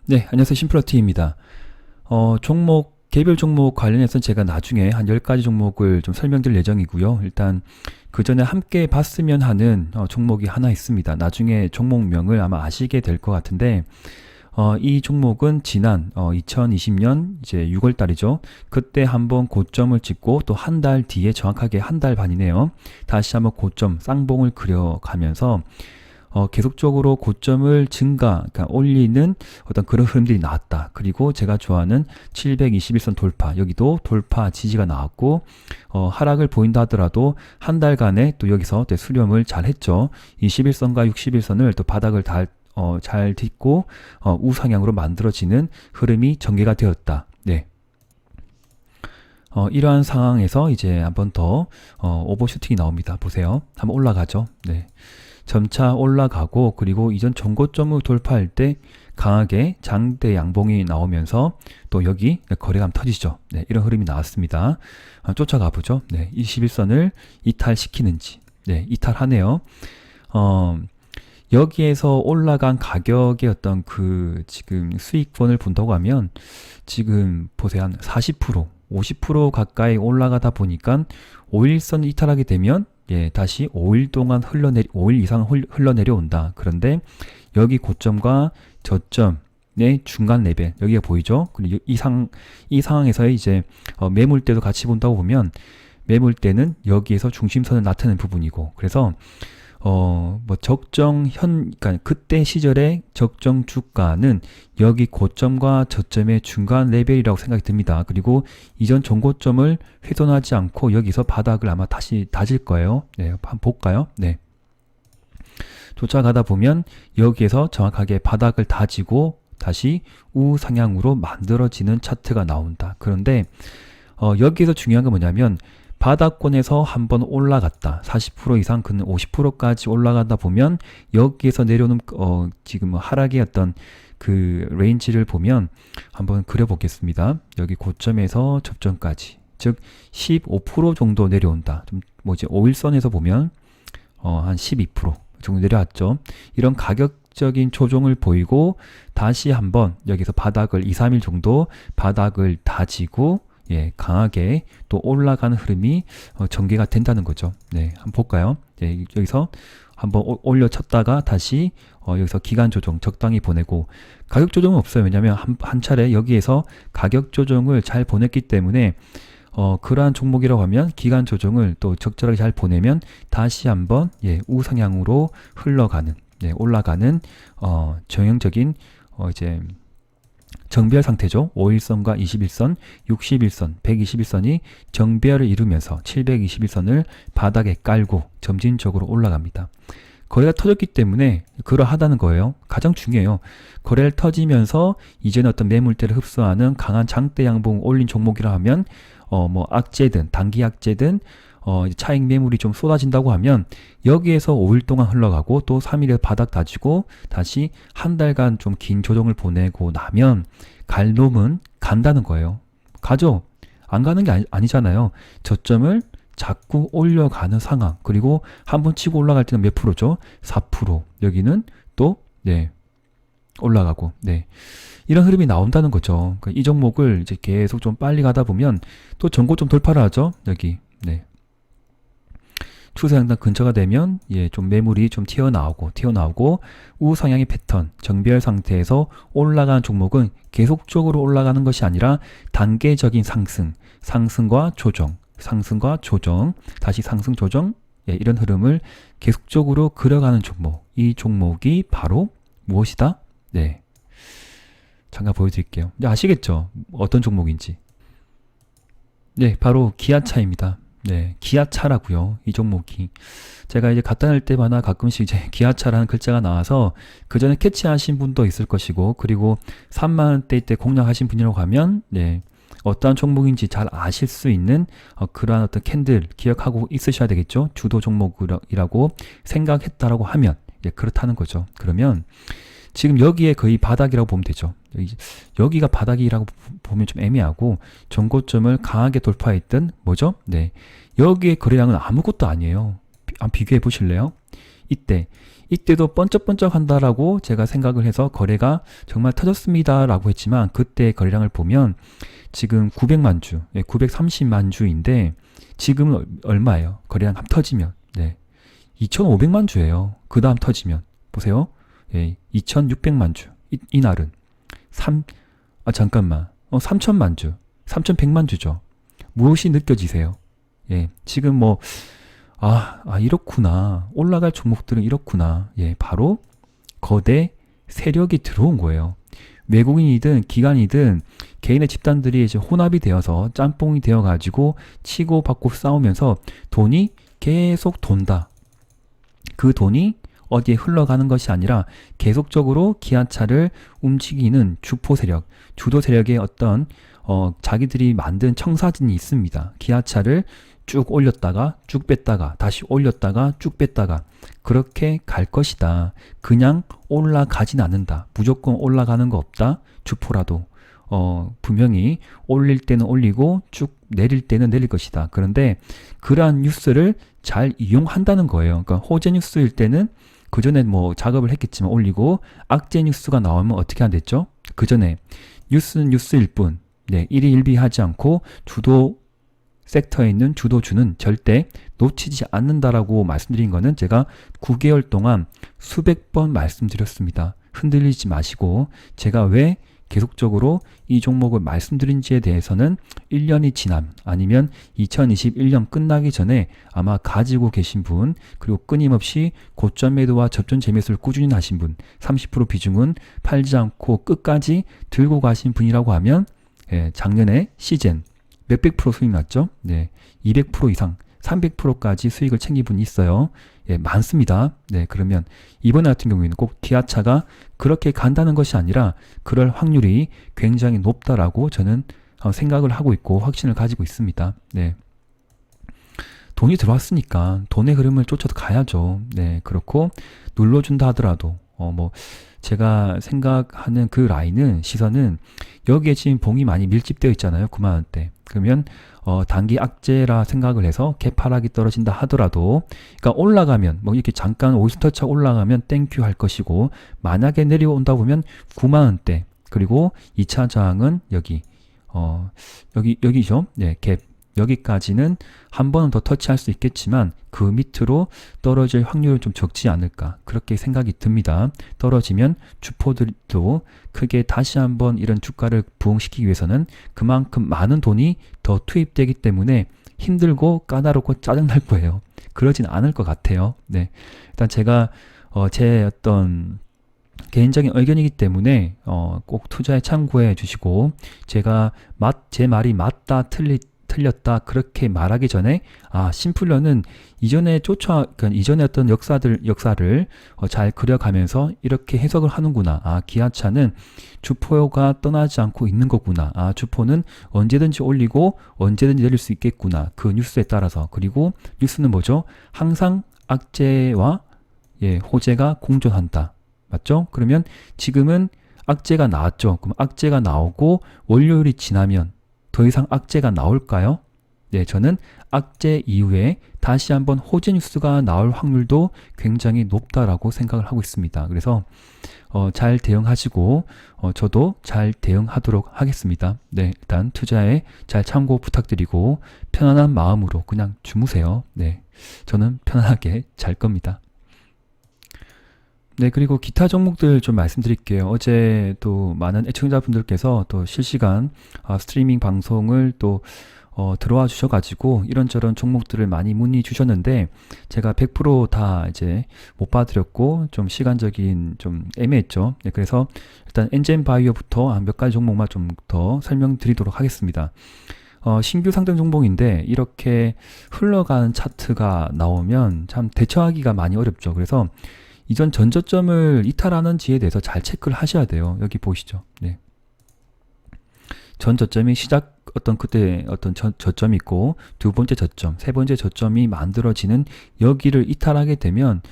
네, 안녕하세요. 심플러티입니다. 개별 종목 관련해서 제가 나중에 한 10가지 종목을 좀 설명드릴 예정이고요. 일단 그 전에 함께 봤으면 하는 종목이 하나 있습니다. 나중에 종목명을 아마 아시게 될 것 같은데, 이 종목은 지난 2020년 이제 6월 달이죠. 그때 한번 고점을 찍고 또 한 달 뒤에 정확하게 한 달 반이네요. 다시 한번 고점 쌍봉을 그려가면서 계속적으로 고점을 그러니까 올리는 어떤 그런 흐름들이 나왔다. 그리고 제가 좋아하는 721선 돌파, 여기도 돌파 지지가 나왔고, 하락을 보인다 하더라도 한 달간에 또 여기서 또 수렴을 잘 했죠. 21선과 61선을 또 바닥을 잘 딛고, 우상향으로 만들어지는 흐름이 전개가 되었다. 네. 이러한 상황에서 이제 한 번 더, 오버슈팅이 나옵니다. 보세요. 한번 올라가죠. 네. 점차 올라가고, 그리고 이전 전고점을 돌파할 때 강하게 장대 양봉이 나오면서 또 여기 거래감 터지죠. 네, 이런 흐름이 나왔습니다. 쫓아가 보죠. 네, 21선을 이탈시키는지. 네, 이탈하네요. 여기에서 올라간 가격의 어떤 지금 수익권을 본다고 하면 지금 보세요. 한 40%, 50% 가까이 올라가다 보니까 5일선 이탈하게 되면 다시 5일 동안 5일 이상 흘러내려온다. 그런데 여기 고점과 저점의 중간 레벨, 여기가 보이죠? 그리고 이 상황에서의 이제 매물대도 같이 본다고 보면 매물대는 여기에서 중심선을 나타내는 부분이고, 그래서 그러니까 그때 시절의 적정 주가는 여기 고점과 저점의 중간 레벨이라고 생각이 듭니다. 그리고 이전 전고점을 훼손하지 않고 여기서 바닥을 아마 다시 다질 거예요. 네, 한번 볼까요? 네. 쫓아가다 보면 여기에서 정확하게 바닥을 다지고 다시 우상향으로 만들어지는 차트가 나온다. 그런데 여기에서 중요한 건 뭐냐면 바닥권에서 한번 올라갔다. 40% 이상 그 50%까지 올라가다 보면 여기에서 내려오는 지금 하락의 어떤 그 레인지를 보면 한번 그려보겠습니다. 여기 고점에서 접점까지, 즉 15% 정도 내려온다. 좀 이제 5일선에서 보면 한 12% 정도 내려왔죠. 이런 가격적인 조정을 보이고 다시 한번 여기서 바닥을 2, 3일 정도 바닥을 다지고 강하게 또 올라가는 흐름이 전개가 된다는 거죠. 네, 한번 볼까요? 네, 여기서 한번 올려쳤다가 다시 여기서 기간 조정 적당히 보내고, 가격 조정은 없어요. 왜냐하면 한 차례 여기에서 가격 조정을 잘 보냈기 때문에 그러한 종목이라고 하면 기간 조정을 또 적절하게 잘 보내면 다시 한번 우상향으로 흘러가는 올라가는 정형적인 이제 정배열 상태죠. 5일선과 21선, 61선, 121선이 정배열을 이루면서 721선을 바닥에 깔고 점진적으로 올라갑니다. 거래가 터졌기 때문에 그러하다는 거예요. 가장 중요해요. 거래를 터지면서 이제는 어떤 매물대를 흡수하는 강한 장대 양봉 올린 종목이라 하면 악재든 단기 악재든 차익 매물이 좀 쏟아진다고 하면 여기에서 5일 동안 흘러가고 또 3일에 바닥 다지고 다시 한 달간 좀 긴 조정을 보내고 나면 갈 놈은 간다는 거예요. 가죠? 안 가는 게 아니잖아요. 저점을 자꾸 올려가는 상황. 그리고 한번 치고 올라갈 때는 몇 프로죠? 4%. 여기는 또 올라가고. 네. 이런 흐름이 나온다는 거죠. 그러니까 이 종목을 이제 계속 좀 빨리 가다 보면 또 전고점 돌파를 하죠. 여기. 네. 추세상단 근처가 되면 좀 매물이 좀 튀어나오고 우상향의 패턴, 정배열 상태에서 올라가는 종목은 계속적으로 올라가는 것이 아니라 단계적인 상승과 조정, 다시 상승 조정, 이런 흐름을 계속적으로 그려가는 종목. 이 종목이 바로 무엇이다? 네. 잠깐 보여드릴게요. 아시겠죠? 어떤 종목인지. 네, 바로 기아차입니다. 네, 기아차라고요. 이 종목이. 제가 이제 갖다 낼 때마다 가끔씩 이제 기아차라는 글자가 나와서 그 전에 캐치하신 분도 있을 것이고, 그리고 3만원대 때 공략하신 분이라고 하면 어떠한 종목인지 잘 아실 수 있는 그러한 어떤 캔들 기억하고 있으셔야 되겠죠. 주도 종목이라고 생각했다라고 하면 그렇다는 거죠. 그러면 지금 여기에 거의 바닥이라고 보면 되죠. 여기가 바닥이라고 보면 좀 애매하고, 전고점을 강하게 돌파했던 뭐죠? 네, 여기에 거래량은 아무것도 아니에요. 한번 비교해 보실래요? 이때 이때도 번쩍번쩍 한다라고 제가 생각을 해서 거래가 정말 터졌습니다라고 했지만 그때 거래량을 보면 지금 900만 주, 930만 주인데 지금은 얼마예요? 거래량 합 터지면 2,500만 주예요. 그 다음 터지면 보세요. 2,600만 주. 이날은 3,000만 주, 3,100만 주죠. 무엇이 느껴지세요? 지금 뭐 이렇구나. 올라갈 종목들은 이렇구나. 바로 거대 세력이 들어온 거예요. 외국인이든 기관이든 개인의 집단들이 이제 혼합이 되어서 짬뽕이 되어가지고 치고 받고 싸우면서 돈이 계속 돈다. 그 돈이 어디에 흘러가는 것이 아니라 계속적으로 기아차를 움직이는 주포 세력, 주도 세력의 어떤 자기들이 만든 청사진이 있습니다. 기아차를 쭉 올렸다가 쭉 뺐다가 다시 올렸다가 쭉 뺐다가 그렇게 갈 것이다. 그냥 올라가진 않는다. 무조건 올라가는 거 없다. 주포라도 분명히 올릴 때는 올리고 쭉 내릴 때는 내릴 것이다. 그런데 그러한 뉴스를 잘 이용한다는 거예요. 그러니까 호재 뉴스일 때는 그 전에 뭐 작업을 했겠지만 올리고 악재 뉴스가 나오면 어떻게 안 됐죠? 그 전에 뉴스는 뉴스일 뿐 일희일비하지 않고 주도 섹터에 있는 주도주는 절대 놓치지 않는다라고 말씀드린 거는 제가 9개월 동안 수백 번 말씀드렸습니다. 흔들리지 마시고 제가 왜 계속적으로 이 종목을 말씀드린지에 대해서는 1년이 지남 아니면 2021년 끝나기 전에 아마 가지고 계신 분 그리고 끊임없이 고점 매도와 접전 재매수를 꾸준히 하신 분 30% 비중은 팔지 않고 끝까지 들고 가신 분이라고 하면 작년에 시젠 몇백 프로 수익 났죠? 200% 이상 300%까지 수익을 챙긴 분이 있어요. 많습니다. 그러면 이번에 같은 경우에는 꼭 기아차가 그렇게 간다는 것이 아니라 그럴 확률이 굉장히 높다라고 저는 생각을 하고 있고 확신을 가지고 있습니다. 돈이 들어왔으니까 돈의 흐름을 쫓아서 가야죠. 그렇고 눌러준다 하더라도 뭐 제가 생각하는 그 라인은 시선은 여기에 지금 봉이 많이 밀집되어 있잖아요. 9만 원대. 그러면 단기 악재라 생각을 해서 개파락이 떨어진다 하더라도 그러니까 올라가면 뭐 이렇게 잠깐 오이스터차 올라가면 땡큐 할 것이고 만약에 내려온다 보면 9만 원대 그리고 2차 저항은 여기죠. 갭 여기까지는 한 번은 더 터치할 수 있겠지만 그 밑으로 떨어질 확률은 좀 적지 않을까 그렇게 생각이 듭니다. 떨어지면 주포들도 크게 다시 한번 이런 주가를 부흥시키기 위해서는 그만큼 많은 돈이 더 투입되기 때문에 힘들고 까다롭고 짜증날 거예요. 그러진 않을 것 같아요. 일단 제가 제 어떤 개인적인 의견이기 때문에 꼭 투자에 참고해 주시고 제가 제 말이 맞다 틀렸다 그렇게 말하기 전에 심플러는 그러니까 이전에 어떤 역사를 잘 그려가면서 이렇게 해석을 하는구나. 기아차는 주포가 떠나지 않고 있는 거구나. 주포는 언제든지 올리고 언제든지 내릴 수 있겠구나. 그 뉴스에 따라서. 그리고 뉴스는 뭐죠? 항상 악재와 호재가 공존한다. 맞죠? 그러면 지금은 악재가 나왔죠. 그럼 악재가 나오고 월요일이 지나면 더 이상 악재가 나올까요? 저는 악재 이후에 다시 한번 호재 뉴스가 나올 확률도 굉장히 높다라고 생각을 하고 있습니다. 그래서 잘 대응하시고 저도 잘 대응하도록 하겠습니다. 일단 투자에 잘 참고 부탁드리고 편안한 마음으로 그냥 주무세요. 저는 편안하게 잘 겁니다. 그리고 기타 종목들 좀 말씀드릴게요. 어제 또 많은 애청자분들께서 또 실시간 스트리밍 방송을 또 들어와 주셔가지고 이런저런 종목들을 많이 문의 주셨는데 제가 100% 다 이제 못 봐드렸고 좀 시간적인 좀 애매했죠. 그래서 일단 엔젠 바이오부터 한 몇 가지 종목만 좀 더 설명드리도록 하겠습니다. 신규 상장 종목인데 이렇게 흘러가는 차트가 나오면 참 대처하기가 많이 어렵죠. 그래서 이전 전저점을 이탈하는지에 대해서 잘 체크를 하셔야 돼요. 여기 보시죠. 전저점이 그때 어떤 저점이 있고 두 번째 저점, 세 번째 저점이 만들어지는 여기를 이탈하게 되면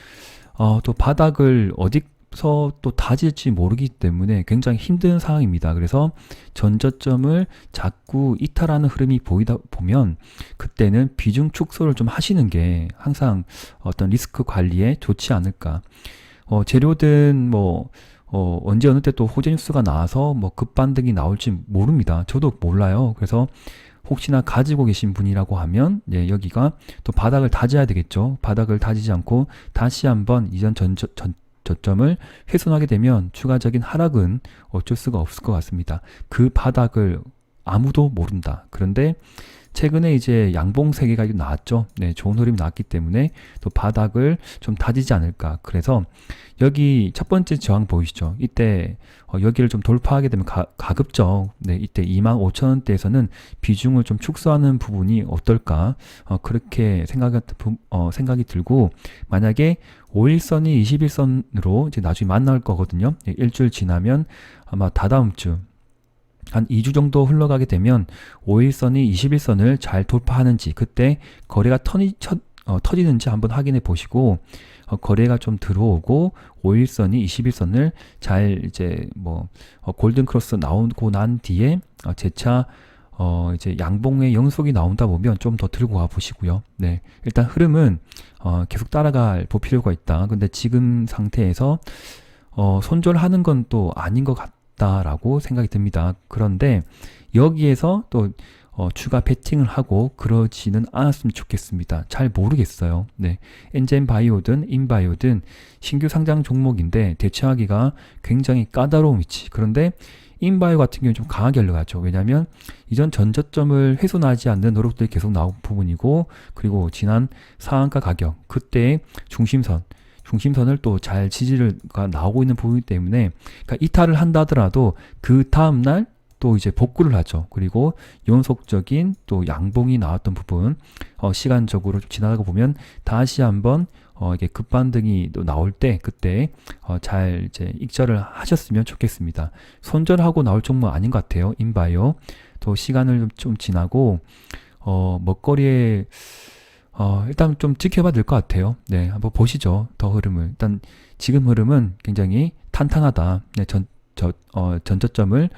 또 바닥을 어디서 또 다질지 모르기 때문에 굉장히 힘든 상황입니다. 그래서 전저점을 자꾸 이탈하는 흐름이 보면 그때는 비중 축소를 좀 하시는 게 항상 어떤 리스크 관리에 좋지 않을까. 재료든 뭐 언제 어느 때 또 호재 뉴스가 나와서 뭐 급반등이 나올지 모릅니다. 저도 몰라요. 그래서 혹시나 가지고 계신 분이라고 하면 예, 여기가 또 바닥을 다져야 되겠죠. 바닥을 다지지 않고 다시 한번 이전 저점을 훼손하게 되면 추가적인 하락은 어쩔 수가 없을 것 같습니다. 그 바닥을 아무도 모른다. 그런데 최근에 이제 양봉 세계가 나왔죠. 네, 좋은 흐름이 나왔기 때문에 또 바닥을 좀 다지지 않을까. 그래서 여기 첫 번째 저항 보이시죠? 이때 여기를 좀 돌파하게 되면 가급적 네, 이때 25,000원대에서는 비중을 좀 축소하는 부분이 어떨까? 그렇게 생각이 들고 만약에 5일선이 21선으로 이제 나중에 만날 거거든요. 네, 일주일 지나면 아마 다다음 주 한 2주 정도 흘러가게 되면 5일선이 21선을 잘 돌파하는지 그때 거래가 터지는지 한번 확인해 보시고 거래가 좀 들어오고 5일선이 21선을 잘 이제 뭐 골든 크로스 나오고 난 뒤에 재차 이제 양봉의 영속이 나온다 보면 좀 더 들고 와 보시고요. 네. 일단 흐름은 계속 따라갈 필요가 있다. 근데 지금 상태에서 손절하는 건 또 아닌 것 같다라고 생각이 듭니다. 그런데 여기에서 또 추가 베팅을 하고 그러지는 않았으면 좋겠습니다. 잘 모르겠어요. 네. 엔젠 바이오든 인바이오든 신규 상장 종목인데 대처하기가 굉장히 까다로운 위치. 그런데 인바이오 같은 경우는 좀 강하게 흘러가죠. 왜냐하면 이전 전저점을 훼손하지 않는 노력들이 계속 나온 부분이고 그리고 지난 상한가 가격 그때의 중심선을 또 잘 지지가 나오고 있는 부분이기 때문에 그러니까 이탈을 한다 하더라도 그 다음날 또 이제 복구를 하죠. 그리고 연속적인 또 양봉이 나왔던 부분 시간적으로 좀 지나가고 보면 다시 한번 이게 급반등이 또 나올 때 그때 잘 이제 익절을 하셨으면 좋겠습니다. 손절하고 나올 종목 아닌 것 같아요. 인바이오 또 시간을 좀 지나고 먹거리에 일단 좀 지켜봐야 될 것 같아요. 네, 한번 보시죠. 더 흐름을. 일단 지금 흐름은 굉장히 탄탄하다. 네, 전저점을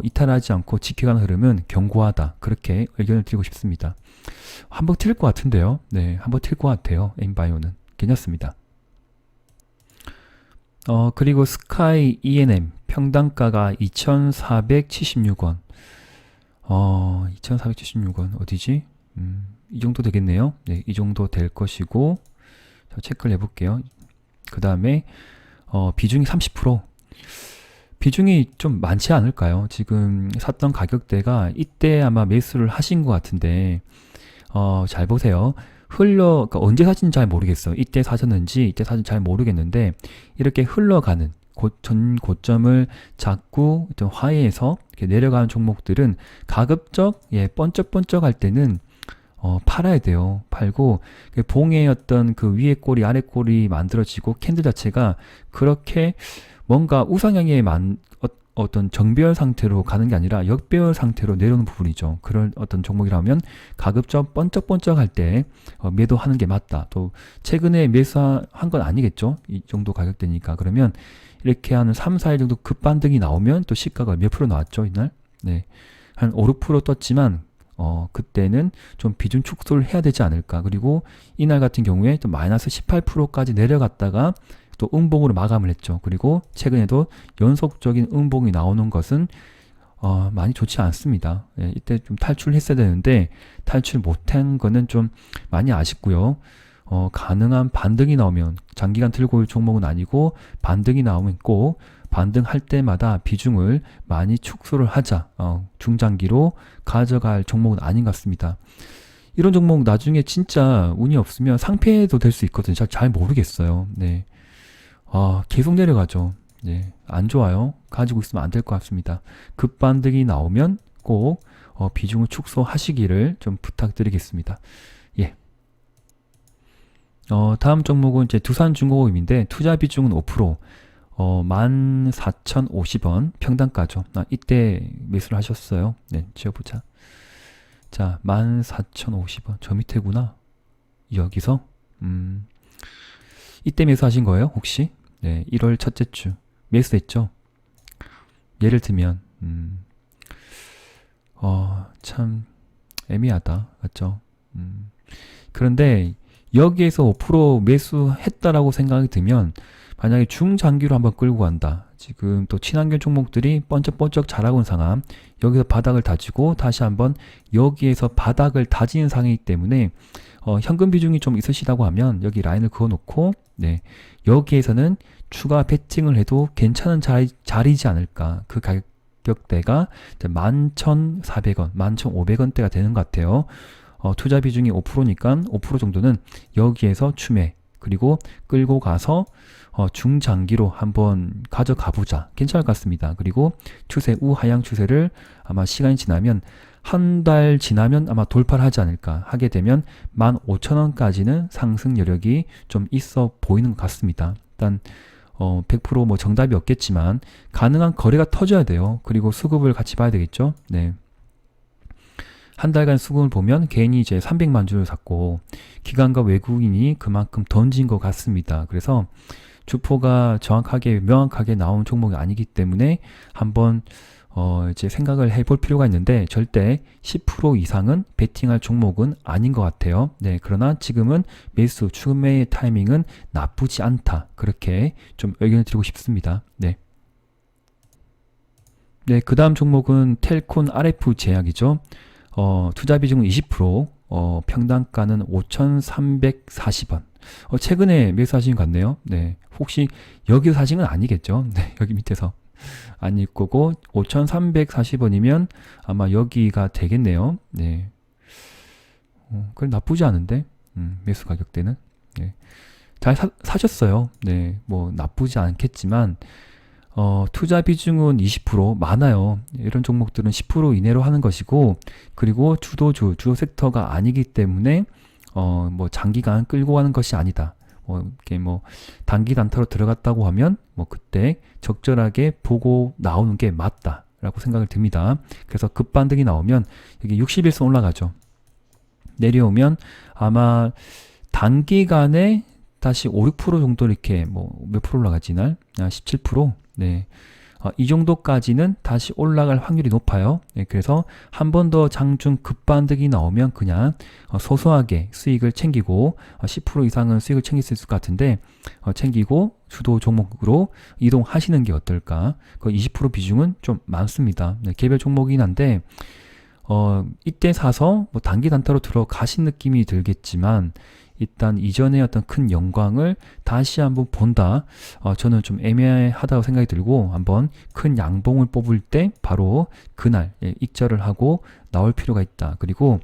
이탈하지 않고 지켜가는 흐름은 견고하다. 그렇게 의견을 드리고 싶습니다. 한번 틀릴 것 같은데요. 네, 한번 틀릴 것 같아요. 인바이오는 괜찮습니다. 그리고 스카이 ENM 평단가가 2,476원. 2,476원 어디지? 이 정도 되겠네요. 네, 이 정도 될 것이고 자, 체크를 해볼게요. 그 다음에 비중이 30%. 비중이 좀 많지 않을까요? 지금 샀던 가격대가 이때 아마 매수를 하신 것 같은데 잘 보세요. 그러니까 언제 사신지 잘 모르겠어요. 이때 사셨는지 이때 사신지 잘 모르겠는데 이렇게 흘러가는 전 고점을 잡고 좀 화해해서 이렇게 내려가는 종목들은 가급적 번쩍번쩍 할 때는 팔아야 돼요. 팔고 봉의 어떤 그 위에 꼬리 아래 꼬리 만들어지고 캔들 자체가 그렇게 뭔가 우상향의 어떤 정배열 상태로 가는 게 아니라 역배열 상태로 내려오는 부분이죠. 그런 어떤 종목이라면 가급적 번쩍번쩍 할 때 매도하는 게 맞다. 또 최근에 매수한 건 아니겠죠. 이 정도 가격대니까. 그러면 이렇게 한 3, 4일 정도 급반등이 나오면 또 시가가 몇 프로 나왔죠, 이날? 네. 한 5, 6% 떴지만 그때는 좀 비중 축소를 해야 되지 않을까. 그리고 이날 같은 경우에 또 마이너스 18%까지 내려갔다가 또 음봉으로 마감을 했죠. 그리고 최근에도 연속적인 음봉이 나오는 것은 많이 좋지 않습니다. 예, 이때 좀 탈출했어야 되는데 탈출 못한 거는 좀 많이 아쉽고요. 가능한 반등이 나오면 장기간 들고 올 종목은 아니고 반등이 나오면 꼭 반등할 때마다 비중을 많이 축소를 하자. 중장기로 가져갈 종목은 아닌 것 같습니다. 이런 종목 나중에 진짜 운이 없으면 상폐도 될 수 있거든요. 잘 모르겠어요. 네. 계속 내려가죠. 네. 안 좋아요. 가지고 있으면 안 될 것 같습니다. 급반등이 나오면 꼭 비중을 축소하시기를 좀 부탁드리겠습니다. 예. 다음 종목은 이제 두산중공업인데 투자 비중은 5%. 14,050원 평단가죠. 이때 매수를 하셨어요. 네, 지어보자. 자, 14,050원. 저 밑에구나. 여기서 이때 매수하신 거예요, 혹시? 네, 1월 첫째 주 매수했죠. 예를 들면 참 애매하다, 맞죠? 그런데 여기에서 5% 매수했다라고 생각이 들면 만약에 중장기로 한번 끌고 간다. 지금 또 친환경 종목들이 번쩍번쩍 자라고 있는 상황, 여기서 바닥을 다지고 다시 한번 여기에서 바닥을 다지는 상황이기 때문에 현금 비중이 좀 있으시다고 하면 여기 라인을 그어놓고 네, 여기에서는 추가 베팅을 해도 괜찮은 자리지 않을까. 그 가격대가 11,400원, 11,500원대가 되는 것 같아요. 투자 비중이 5%니까 5% 정도는 여기에서 추매, 그리고 끌고 가서 중장기로 한번 가져가 보자. 괜찮을 것 같습니다. 그리고 추세, 우하향 추세를 아마 시간이 지나면 한 달 지나면 아마 돌파를 하지 않을까. 하게 되면 15,000원까지는 상승 여력이 좀 있어 보이는 것 같습니다. 일단 100% 정답이 없겠지만 가능한 거래가 터져야 돼요. 그리고 수급을 같이 봐야 되겠죠. 네. 한 달간 수급을 보면 개인이 이제 300만 주를 샀고 기관과 외국인이 그만큼 던진 것 같습니다. 그래서 주포가 정확하게 명확하게 나온 종목이 아니기 때문에 한번 이제 생각을 해볼 필요가 있는데 절대 10% 이상은 베팅할 종목은 아닌 것 같아요. 네, 그러나 지금은 매수 추매의 타이밍은 나쁘지 않다. 그렇게 좀 의견을 드리고 싶습니다. 네. 네, 그 다음 종목은 텔콘 RF 제약이죠. 투자 비중은 20%, 평단가는 5,340원. 최근에 매수하신 것 같네요. 네. 혹시 여기서 사신 건 아니겠죠? 네. 여기 밑에서. 아닐 거고, 5,340원이면 아마 여기가 되겠네요. 네. 그래, 나쁘지 않은데, 매수 가격대는. 네. 잘 사셨어요. 네. 뭐, 나쁘지 않겠지만, 투자 비중은 20% 많아요. 이런 종목들은 10% 이내로 하는 것이고, 그리고 주도 섹터가 아니기 때문에, 뭐 장기간 끌고 가는 것이 아니다. 이렇게 단기 단타로 들어갔다고 하면, 그때 적절하게 보고 나오는 게 맞다라고 생각을 듭니다. 그래서 급반등이 나오면, 여기 61선 올라가죠. 내려오면 아마 단기간에 다시 5, 6% 정도 이렇게 몇 프로 올라가지 날? 17%? 네. 이 정도까지는 다시 올라갈 확률이 높아요. 네, 그래서 한 번 더 장중 급반등이 나오면 그냥 소소하게 수익을 챙기고 10% 이상은 수익을 챙길 수 있을 것 같은데 챙기고 주도 종목으로 이동하시는 게 어떨까? 그 20% 비중은 좀 많습니다. 네, 개별 종목이긴 한데 이때 사서 단기 단타로 들어가신 느낌이 들겠지만 일단 이전의 어떤 큰 영광을 다시 한번 본다. 저는 좀 애매하다고 생각이 들고 한번 큰 양봉을 뽑을 때 바로 그날 익절을 하고 나올 필요가 있다. 그리고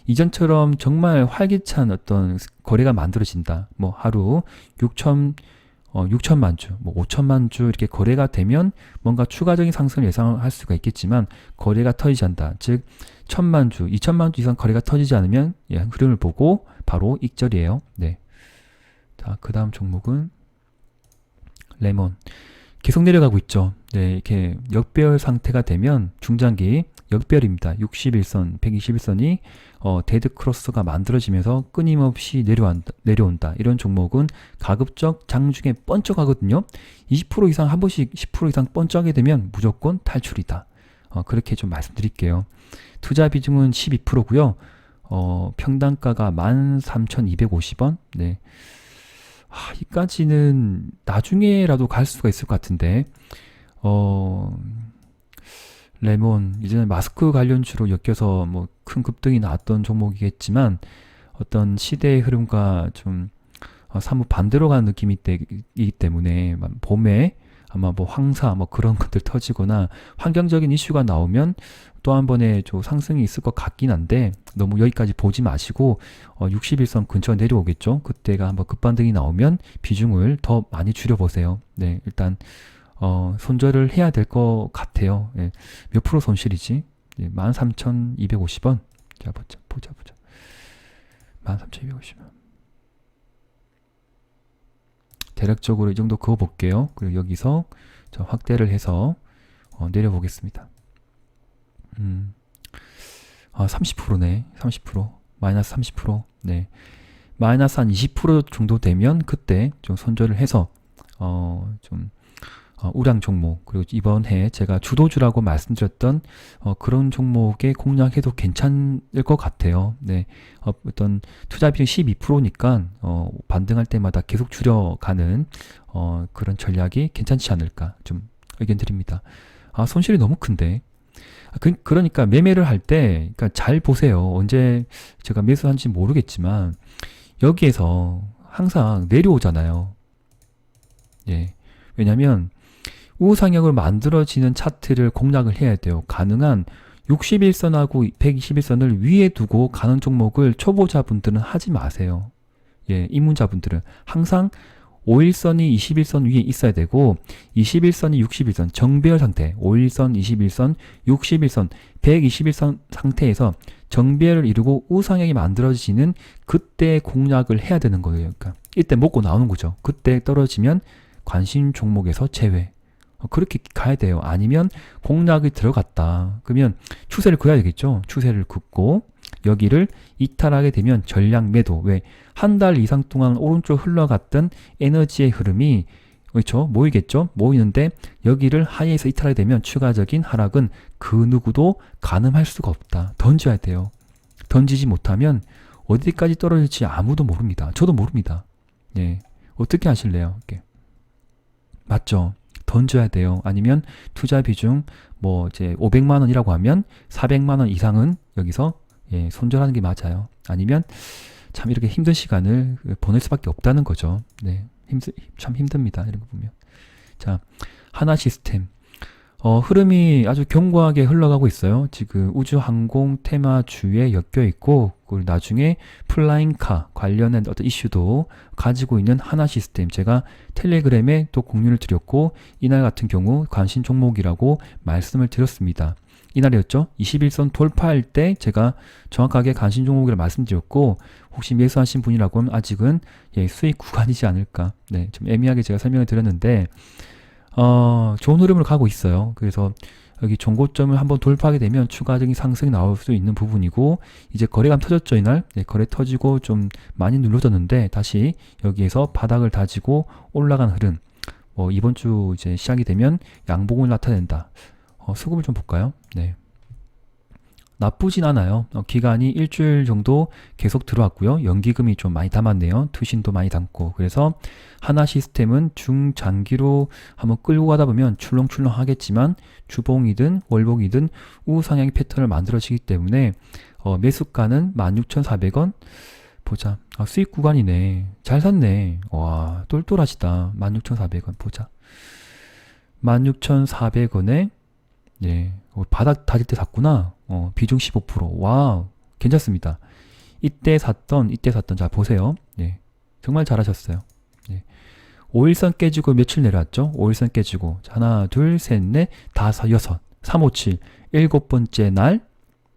이전처럼 정말 활기찬 어떤 거래가 만들어진다. 하루 6천만 주, 5천만 주 이렇게 거래가 되면 뭔가 추가적인 상승을 예상할 수가 있겠지만 거래가 터지지 않는다. 즉 1,000만 주, 2천만 주 이상 거래가 터지지 않으면 흐름을 보고 바로 익절이에요. 네. 자, 그 다음 종목은 레몬. 계속 내려가고 있죠. 네, 이렇게 역별 상태가 되면 중장기 역별입니다. 61선, 121선이 데드 크로스가 만들어지면서 끊임없이 내려온다. 이런 종목은 가급적 장중에 번쩍하거든요. 20% 이상 한 번씩 10% 이상 번쩍하게 되면 무조건 탈출이다. 그렇게 좀 말씀드릴게요. 투자 비중은 12%고요. 평단가가 13,250원. 네. 이까지는 나중에라도 갈 수가 있을 것 같은데, 레몬, 이제는 마스크 관련주로 엮여서 큰 급등이 나왔던 종목이겠지만, 어떤 시대의 흐름과 좀, 사뭇 반대로 가는 느낌이 이기 때문에, 봄에 아마 황사, 그런 것들 터지거나, 환경적인 이슈가 나오면, 또 한 번의 상승이 있을 것 같긴 한데 너무 여기까지 보지 마시고 61선 근처 내려오겠죠. 그때가 한번 급반등이 나오면 비중을 더 많이 줄여보세요. 네, 일단 손절을 해야 될 것 같아요. 네, 몇 프로 손실이지? 네, 13,250원. 자, 보자. 13,250원. 대략적으로 이 정도 그어볼게요. 그리고 여기서 확대를 해서 내려보겠습니다. 30%네. 30%. 마이너스 30%. 네. 마이너스 한 20% 정도 되면 그때 좀 손절을 해서 좀 우량 종목, 그리고 이번 해 제가 주도주라고 말씀드렸던 그런 종목에 공략해도 괜찮을 것 같아요. 네, 어떤 투자 비중 12%니까 반등할 때마다 계속 줄여가는 그런 전략이 괜찮지 않을까 좀 의견 드립니다. 손실이 너무 큰데. 그러니까 매매를 할 때, 그러니까 잘 보세요. 언제 제가 매수한지 모르겠지만, 여기에서 항상 내려오잖아요. 예. 왜냐면, 우상향으로 만들어지는 차트를 공략을 해야 돼요. 가능한 61선하고 121선을 위에 두고 가는 종목을 초보자분들은 하지 마세요. 예, 입문자분들은. 항상 5일선이 21선 위에 있어야 되고 21선이 61선 정배열 상태 5일선, 21선, 61선, 121선 상태에서 정배열을 이루고 우상향이 만들어지는 그때 공략을 해야 되는 거예요. 그러니까 이때 먹고 나오는 거죠. 그때 떨어지면 관심 종목에서 제외. 그렇게 가야 돼요. 아니면 공략이 들어갔다. 그러면 추세를 그어야 되겠죠. 추세를 긋고 여기를 이탈하게 되면 전량 매도. 왜? 한 달 이상 동안 오른쪽 흘러갔던 에너지의 흐름이 그렇죠? 모이겠죠? 모이는데 여기를 하이에서 이탈하게 되면 추가적인 하락은 그 누구도 가늠할 수가 없다. 던져야 돼요. 던지지 못하면 어디까지 떨어질지 아무도 모릅니다. 저도 모릅니다. 예. 어떻게 하실래요? 이렇게. 맞죠? 던져야 돼요. 아니면 투자 비중 뭐 이제 500만 원이라고 하면 400만 원 이상은 여기서 손절하는 게 맞아요. 아니면 참 이렇게 힘든 시간을 보낼 수밖에 없다는 거죠. 네, 참 힘듭니다. 이런 거 보면. 자, 하나 시스템. 흐름이 아주 견고하게 흘러가고 있어요. 지금 우주항공 테마주에 엮여 있고, 그리고 나중에 플라잉카 관련된 어떤 이슈도 가지고 있는 하나 시스템. 제가 텔레그램에 또 공유를 드렸고, 이날 같은 경우 관심 종목이라고 말씀을 드렸습니다. 이날이었죠. 21선 돌파할 때 제가 정확하게 관심 종목이라고 말씀드렸고, 혹시 매수하신 분이라고 하면 아직은 수익 구간이지 않을까. 네, 좀 애매하게 제가 설명을 드렸는데, 좋은 흐름으로 가고 있어요. 그래서 여기 종고점을 한번 돌파하게 되면 추가적인 상승이 나올 수 있는 부분이고, 이제 거래감 터졌죠, 이날. 네, 거래 터지고 좀 많이 눌러졌는데, 다시 여기에서 바닥을 다지고 올라간 흐름. 이번 주 이제 시작이 되면 양봉을 나타낸다. 수급을 좀 볼까요? 네. 나쁘진 않아요. 기간이 일주일 정도 계속 들어왔고요. 연기금이 좀 많이 담았네요. 투신도 많이 담고. 그래서 하나 시스템은 중장기로 한번 끌고 가다 보면 출렁출렁 하겠지만 주봉이든 월봉이든 우상향 패턴을 만들어지기 때문에 매수가는 16,400원. 보자. 수익 구간이네. 잘 샀네. 와, 똘똘하시다. 16,400원 보자. 16,400원에 바닥 다질 때 샀구나. 비중 15%. 와우, 괜찮습니다. 이때 샀던, 자, 보세요. 정말 잘하셨어요. 5일선 깨지고 며칠 내려왔죠? 5일선 깨지고. 하나, 둘, 셋, 넷, 다섯, 여섯, 357. 일곱 번째 날,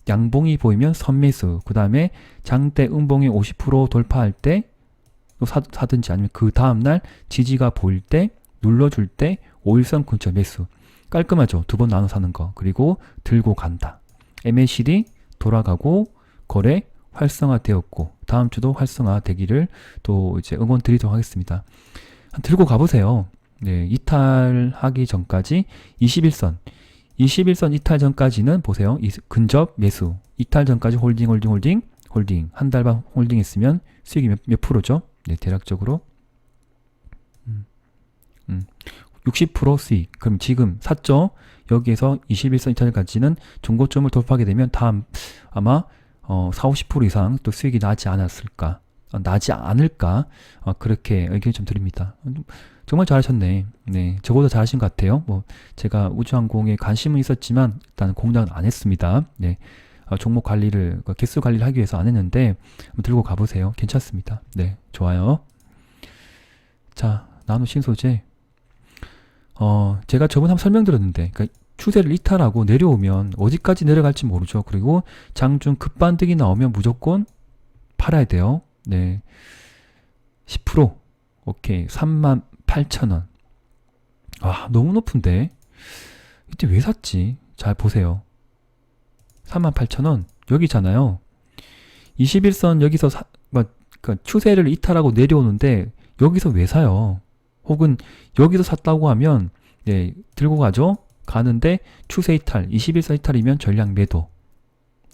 양봉이 보이면 선매수. 그 다음에 장대 음봉이 50% 돌파할 때, 또 사든지 아니면 그 다음날 지지가 보일 때, 눌러줄 때, 5일선 근처 매수. 깔끔하죠. 두 번 나눠 사는 거. 그리고 들고 간다. MACD 돌아가고 거래 활성화되었고 다음 주도 활성화되기를 또 이제 응원 드리도록 하겠습니다. 들고 가보세요. 네, 이탈하기 전까지 21선 이탈 전까지는 보세요. 근접 매수. 이탈 전까지 홀딩. 한 달 반 홀딩 했으면 수익이 몇 프로죠? 네, 대략적으로 60% 수익. 그럼 지금 샀죠? 여기에서 21선 이탈까지는 종고점을 돌파하게 되면 다음 아마 40-50% 이상 또 수익이 나지 않을까. 그렇게 의견 좀 드립니다. 정말 잘하셨네. 네, 저보다 잘하신 것 같아요. 제가 우주항공에 관심은 있었지만 일단 공략은 안 했습니다. 네, 종목 관리를 개수 관리를 하기 위해서 안 했는데 한번 들고 가보세요. 괜찮습니다. 네, 좋아요. 자, 나노 신소재. 제가 저번에 한번 설명드렸는데, 그러니까 추세를 이탈하고 내려오면 어디까지 내려갈지 모르죠. 그리고 장중 급반등이 나오면 무조건 팔아야 돼요. 네. 10%. 오케이. 38,000원. 너무 높은데? 이때 왜 샀지? 잘 보세요. 38,000원. 여기잖아요. 21선 여기서 그러니까 추세를 이탈하고 내려오는데, 여기서 왜 사요? 혹은 여기서 샀다고 하면 네, 들고 가죠. 가는데 추세 이탈, 21선 이탈이면 전량 매도.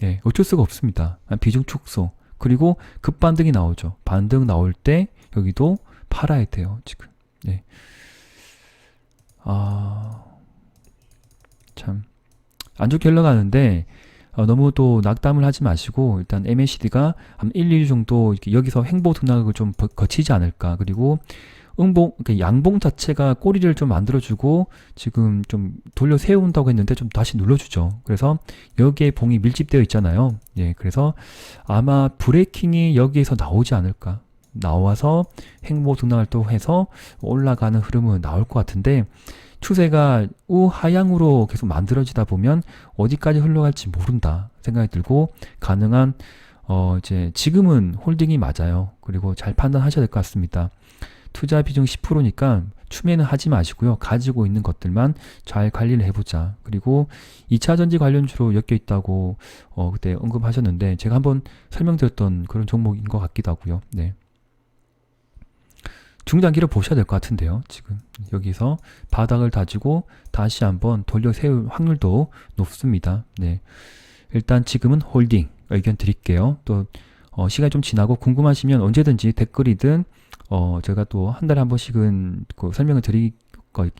네, 어쩔 수가 없습니다. 비중 축소. 그리고 급반등이 나오죠. 반등 나올 때 여기도 팔아야 돼요. 지금. 네. 참 안 좋게 흘러가는데 너무 또 낙담을 하지 마시고 일단 MACD가 한 1, 2주 정도 이렇게 여기서 횡보 등락을 좀 거치지 않을까. 그리고 그러니까 양봉 자체가 꼬리를 좀 만들어주고 지금 좀 돌려 세운다고 했는데 좀 다시 눌러주죠. 그래서 여기에 봉이 밀집되어 있잖아요. 예, 그래서 아마 브레이킹이 여기에서 나오지 않을까. 나와서 횡보 등락을 또 해서 올라가는 흐름은 나올 것 같은데 추세가 우하향으로 계속 만들어지다 보면 어디까지 흘러갈지 모른다 생각이 들고 가능한 이제 지금은 홀딩이 맞아요. 그리고 잘 판단하셔야 될 것 같습니다. 투자 비중 10%니까 추매는 하지 마시고요. 가지고 있는 것들만 잘 관리를 해보자. 그리고 2차전지 관련주로 엮여 있다고 그때 언급하셨는데 제가 한번 설명드렸던 그런 종목인 것 같기도 하고요. 네. 중장기를 보셔야 될 것 같은데요. 지금 여기서 바닥을 다지고 다시 한번 돌려 세울 확률도 높습니다. 네. 일단 지금은 홀딩 의견 드릴게요. 또 시간이 좀 지나고 궁금하시면 언제든지 댓글이든 제가 또 한 달에 한 번씩은 그 설명을 드릴 거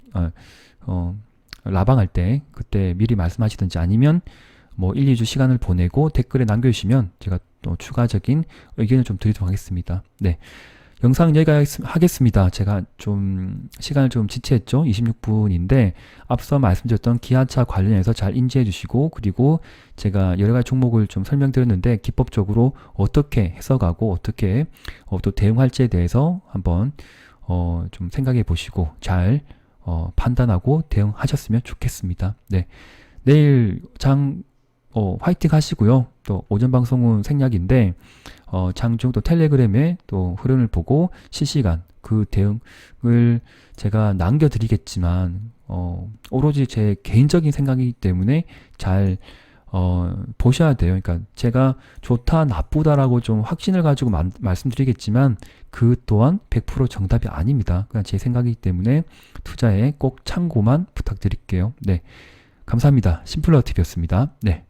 라방할 때 그때 미리 말씀하시든지 아니면 뭐 1, 2주 시간을 보내고 댓글에 남겨주시면 제가 또 추가적인 의견을 좀 드리도록 하겠습니다. 네. 영상 여기까지 하겠습니다. 제가 좀 시간을 좀 지체했죠. 26분인데 앞서 말씀드렸던 기아차 관련해서 잘 인지해 주시고 그리고 제가 여러 가지 종목을 좀 설명드렸는데 기법적으로 어떻게 해석하고 어떻게 또 대응할지에 대해서 한번 좀 생각해 보시고 잘 판단하고 대응하셨으면 좋겠습니다. 네. 내일 화이팅 하시고요. 또 오전 방송은 생략인데 장중 또 텔레그램에 또 흐름을 보고 실시간 그 대응을 제가 남겨드리겠지만 오로지 제 개인적인 생각이기 때문에 잘 보셔야 돼요. 그러니까 제가 좋다 나쁘다라고 좀 확신을 가지고 말씀드리겠지만 그 또한 100% 정답이 아닙니다. 그냥 제 생각이기 때문에 투자에 꼭 참고만 부탁드릴게요. 네, 감사합니다. 심플러티비였습니다. 네.